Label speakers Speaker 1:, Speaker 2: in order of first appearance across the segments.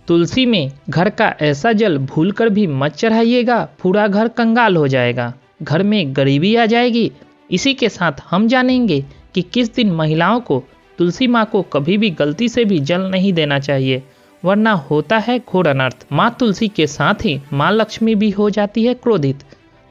Speaker 1: तुलसी में घर का ऐसा जल भूलकर भी मत चढ़ाइएगा, पूरा घर कंगाल हो जाएगा, घर में गरीबी आ जाएगी। इसी के साथ हम जानेंगे कि किस दिन महिलाओं को तुलसी माँ को कभी भी गलती से भी जल नहीं देना चाहिए, वरना होता है घोर अनर्थ। माँ तुलसी के साथ ही माँ लक्ष्मी भी हो जाती है क्रोधित।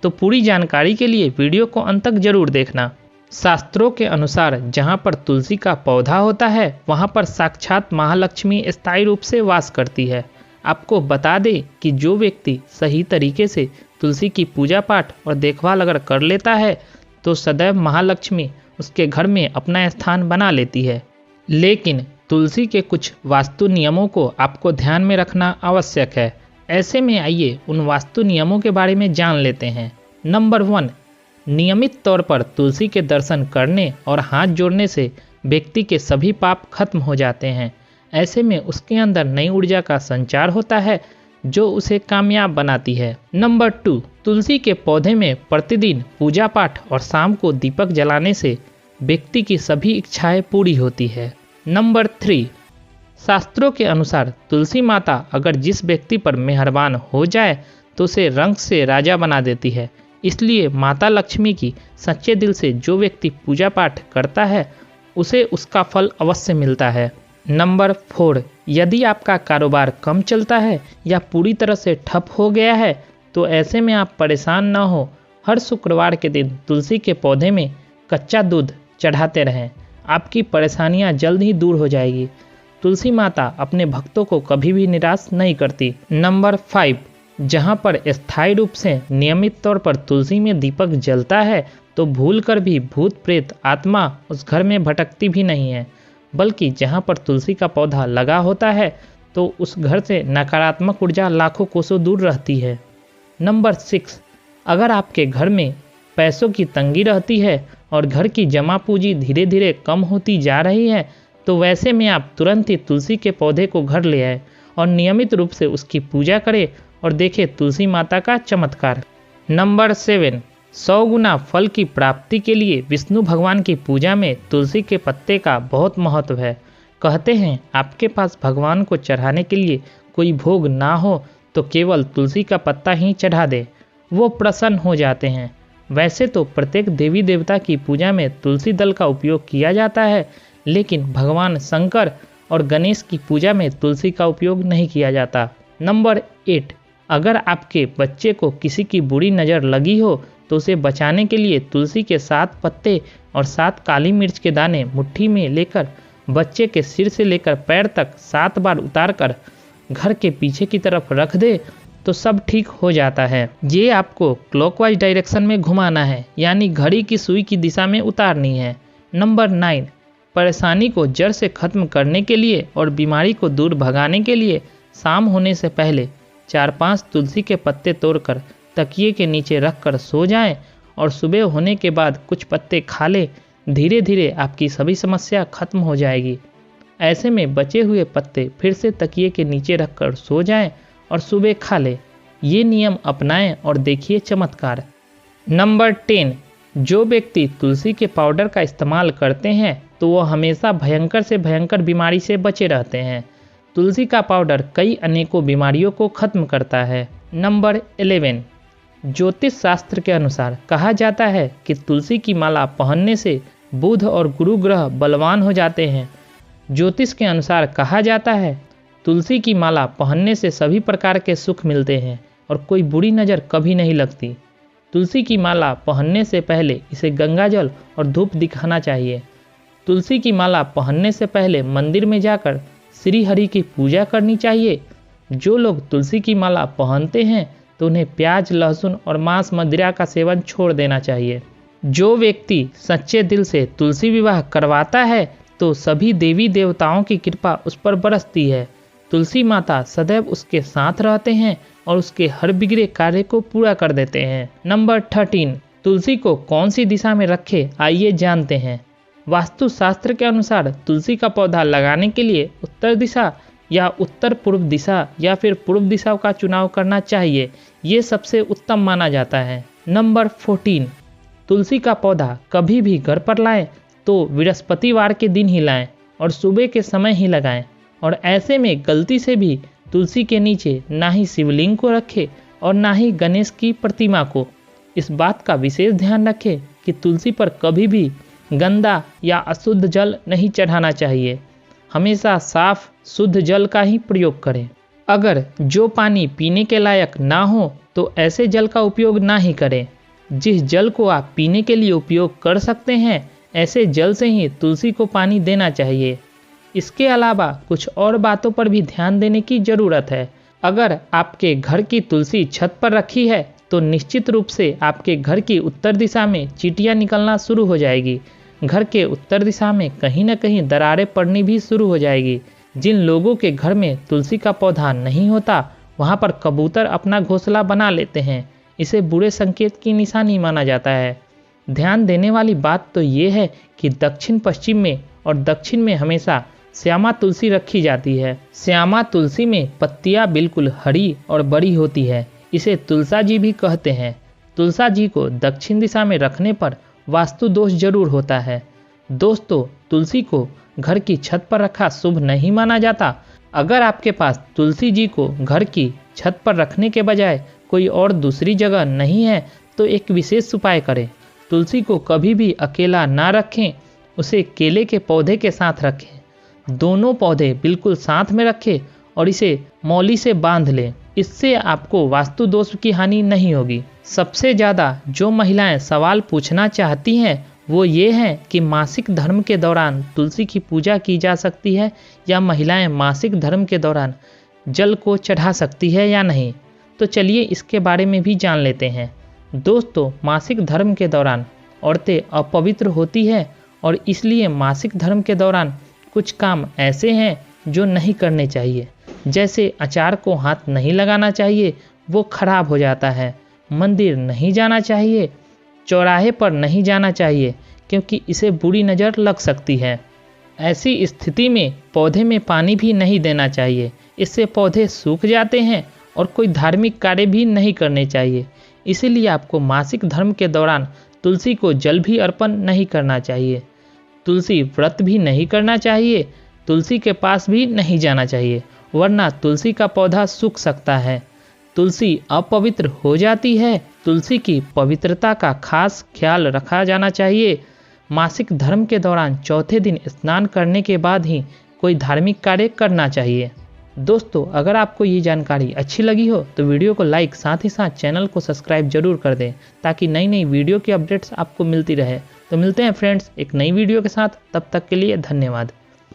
Speaker 1: तो पूरी जानकारी के लिए वीडियो को अंत तक जरूर देखना। शास्त्रों के अनुसार जहाँ पर तुलसी का पौधा होता है वहाँ पर साक्षात महालक्ष्मी स्थायी रूप से वास करती है। आपको बता दें कि जो व्यक्ति सही तरीके से तुलसी की पूजा पाठ और देखभाल अगर कर लेता है तो सदैव महालक्ष्मी उसके घर में अपना स्थान बना लेती है। लेकिन तुलसी के कुछ वास्तु नियमों को आपको ध्यान में रखना आवश्यक है। ऐसे में आइए उन वास्तु नियमों के बारे में जान लेते हैं। नंबर 1, नियमित तौर पर तुलसी के दर्शन करने और हाथ जोड़ने से व्यक्ति के सभी पाप खत्म हो जाते हैं। ऐसे में उसके अंदर नई ऊर्जा का संचार होता है जो उसे कामयाब बनाती है। नंबर 2, तुलसी के पौधे में प्रतिदिन पूजा पाठ और शाम को दीपक जलाने से व्यक्ति की सभी इच्छाएं पूरी होती है। नंबर 3, शास्त्रों के अनुसार तुलसी माता अगर जिस व्यक्ति पर मेहरबान हो जाए तो उसे रंग से राजा बना देती है। इसलिए माता लक्ष्मी की सच्चे दिल से जो व्यक्ति पूजा पाठ करता है उसे उसका फल अवश्य मिलता है। नंबर 4, यदि आपका कारोबार कम चलता है या पूरी तरह से ठप हो गया है तो ऐसे में आप परेशान न हो, हर शुक्रवार के दिन तुलसी के पौधे में कच्चा दूध चढ़ाते रहें, आपकी परेशानियां जल्द ही दूर हो जाएगी। तुलसी माता अपने भक्तों को कभी भी निराश नहीं करती। नंबर 5, जहाँ पर स्थायी रूप से नियमित तौर पर तुलसी में दीपक जलता है तो भूलकर भी भूत प्रेत आत्मा उस घर में भटकती भी नहीं है, बल्कि जहाँ पर तुलसी का पौधा लगा होता है तो उस घर से नकारात्मक ऊर्जा लाखों कोसों दूर रहती है। नंबर 6, अगर आपके घर में पैसों की तंगी रहती है और घर की जमा पूंजी धीरे धीरे कम होती जा रही है तो वैसे में आप तुरंत ही तुलसी के पौधे को घर ले आए और नियमित रूप से उसकी पूजा करें और देखें तुलसी माता का चमत्कार। नंबर 7, 100 गुना फल की प्राप्ति के लिए विष्णु भगवान की पूजा में तुलसी के पत्ते का बहुत महत्व है। कहते हैं आपके पास भगवान को चढ़ाने के लिए कोई भोग ना हो तो केवल तुलसी का पत्ता ही चढ़ा दे, वो प्रसन्न हो जाते हैं। वैसे तो प्रत्येक देवी देवता की पूजा में तुलसी दल का उपयोग किया जाता है, लेकिन भगवान शंकर और गणेश की पूजा में तुलसी का उपयोग नहीं किया जाता। नंबर 8, अगर आपके बच्चे को किसी की बुरी नज़र लगी हो तो उसे बचाने के लिए तुलसी के 7 पत्ते और 7 काली मिर्च के दाने मुट्ठी में लेकर बच्चे के सिर से लेकर पैर तक 7 बार उतारकर घर के पीछे की तरफ रख दे तो सब ठीक हो जाता है। ये आपको क्लॉकवाइज डायरेक्शन में घुमाना है, यानी घड़ी की सुई की दिशा में उतारनी है। नंबर 9, परेशानी को जड़ से खत्म करने के लिए और बीमारी को दूर भगाने के लिए शाम होने से पहले 4-5 तुलसी के पत्ते तोड़कर तकिए के नीचे रखकर सो जाएं और सुबह होने के बाद कुछ पत्ते खा लें। धीरे धीरे आपकी सभी समस्या खत्म हो जाएगी। ऐसे में बचे हुए पत्ते फिर से तकिए के नीचे रखकर सो जाएं और सुबह खा लें। ये नियम अपनाएं और देखिए चमत्कार। नंबर 10, जो व्यक्ति तुलसी के पाउडर का इस्तेमाल करते हैं तो वो हमेशा भयंकर से भयंकर बीमारी से बचे रहते हैं। तुलसी का पाउडर कई अनेकों बीमारियों को खत्म करता है। नंबर 11, ज्योतिष शास्त्र के अनुसार कहा जाता है कि तुलसी की माला पहनने से बुध और गुरु ग्रह बलवान हो जाते हैं। ज्योतिष के अनुसार कहा जाता है तुलसी की माला पहनने से सभी प्रकार के सुख मिलते हैं और कोई बुरी नज़र कभी नहीं लगती। तुलसी की माला पहनने से पहले इसे गंगा जल और धूप दिखाना चाहिए। तुलसी की माला पहनने से पहले मंदिर में जाकर श्री हरि की पूजा करनी चाहिए। जो लोग तुलसी की माला पहनते हैं तो उन्हें प्याज, लहसुन और मांस मदिरा का सेवन छोड़ देना चाहिए। जो व्यक्ति सच्चे दिल से तुलसी विवाह करवाता है तो सभी देवी देवताओं की कृपा उस पर बरसती है। तुलसी माता सदैव उसके साथ रहते हैं और उसके हर बिगड़े कार्य को पूरा कर देते हैं। नंबर 13, तुलसी को कौन सी दिशा में रखें, आइए जानते हैं। वास्तु शास्त्र के अनुसार तुलसी का पौधा लगाने के लिए उत्तर दिशा या उत्तर पूर्व दिशा या फिर पूर्व दिशा का चुनाव करना चाहिए। ये सबसे उत्तम माना जाता है। नंबर 14, तुलसी का पौधा कभी भी घर पर लाएं तो बृहस्पतिवार के दिन ही लाएं और सुबह के समय ही लगाएं। और ऐसे में गलती से भी तुलसी के नीचे ना ही शिवलिंग को रखें और ना ही गणेश की प्रतिमा को। इस बात का विशेष ध्यान रखें कि तुलसी पर कभी भी गंदा या अशुद्ध जल नहीं चढ़ाना चाहिए। हमेशा साफ शुद्ध जल का ही प्रयोग करें। अगर जो पानी पीने के लायक ना हो तो ऐसे जल का उपयोग ना ही करें। जिस जल को आप पीने के लिए उपयोग कर सकते हैं ऐसे जल से ही तुलसी को पानी देना चाहिए। इसके अलावा कुछ और बातों पर भी ध्यान देने की ज़रूरत है। अगर आपके घर की तुलसी छत पर रखी है तो निश्चित रूप से आपके घर की उत्तर दिशा में चींटियां निकलना शुरू हो जाएगी। घर के उत्तर दिशा में कहीं न कहीं दरारें पड़नी भी शुरू हो जाएगी। जिन लोगों के घर में तुलसी का पौधा नहीं होता वहाँ पर कबूतर अपना घोंसला बना लेते हैं। इसे बुरे संकेत की निशानी माना जाता है। ध्यान देने वाली बात तो ये है कि दक्षिण पश्चिम में और दक्षिण में हमेशा श्यामा तुलसी रखी जाती है। श्यामा तुलसी में पत्तियां बिल्कुल हरी और बड़ी होती है। इसे तुलसा जी भी कहते हैं। तुलसा जी को दक्षिण दिशा में रखने पर वास्तु दोष जरूर होता है। दोस्तों, तुलसी को घर की छत पर रखा शुभ नहीं माना जाता। अगर आपके पास तुलसी जी को घर की छत पर रखने के बजाय कोई और दूसरी जगह नहीं है तो एक विशेष उपाय करें। तुलसी को कभी भी अकेला ना रखें, उसे केले के पौधे के साथ रखें। दोनों पौधे बिल्कुल साथ में रखें और इसे मौली से बांध लें। इससे आपको वास्तु दोष की हानि नहीं होगी। सबसे ज़्यादा जो महिलाएं सवाल पूछना चाहती हैं वो ये है कि मासिक धर्म के दौरान तुलसी की पूजा की जा सकती है या महिलाएं मासिक धर्म के दौरान जल को चढ़ा सकती है या नहीं। तो चलिए इसके बारे में भी जान लेते हैं। दोस्तों, मासिक धर्म के दौरान औरतें अपवित्र होती है और इसलिए मासिक धर्म के दौरान कुछ काम ऐसे हैं जो नहीं करने चाहिए। जैसे अचार को हाथ नहीं लगाना चाहिए, वो खराब हो जाता है। मंदिर नहीं जाना चाहिए, चौराहे पर नहीं जाना चाहिए क्योंकि इसे बुरी नज़र लग सकती है। ऐसी स्थिति में पौधे में पानी भी नहीं देना चाहिए, इससे पौधे सूख जाते हैं और कोई धार्मिक कार्य भी नहीं करने चाहिए। इसीलिए आपको मासिक धर्म के दौरान तुलसी को जल भी अर्पण नहीं करना चाहिए। तुलसी व्रत भी नहीं करना चाहिए, तुलसी के पास भी नहीं जाना चाहिए, वरना तुलसी का पौधा सूख सकता है। तुलसी अपवित्र हो जाती है। तुलसी की पवित्रता का खास ख्याल रखा जाना चाहिए। मासिक धर्म के दौरान चौथे दिन स्नान करने के बाद ही कोई धार्मिक कार्य करना चाहिए। दोस्तों, अगर आपको ये जानकारी अच्छी लगी हो तो वीडियो को लाइक, साथ ही साथ चैनल को सब्सक्राइब जरूर कर दें ताकि नई नई वीडियो की अपडेट्स आपको मिलती रहे। तो मिलते हैं फ्रेंड्स एक नई वीडियो के साथ, तब तक के लिए धन्यवाद।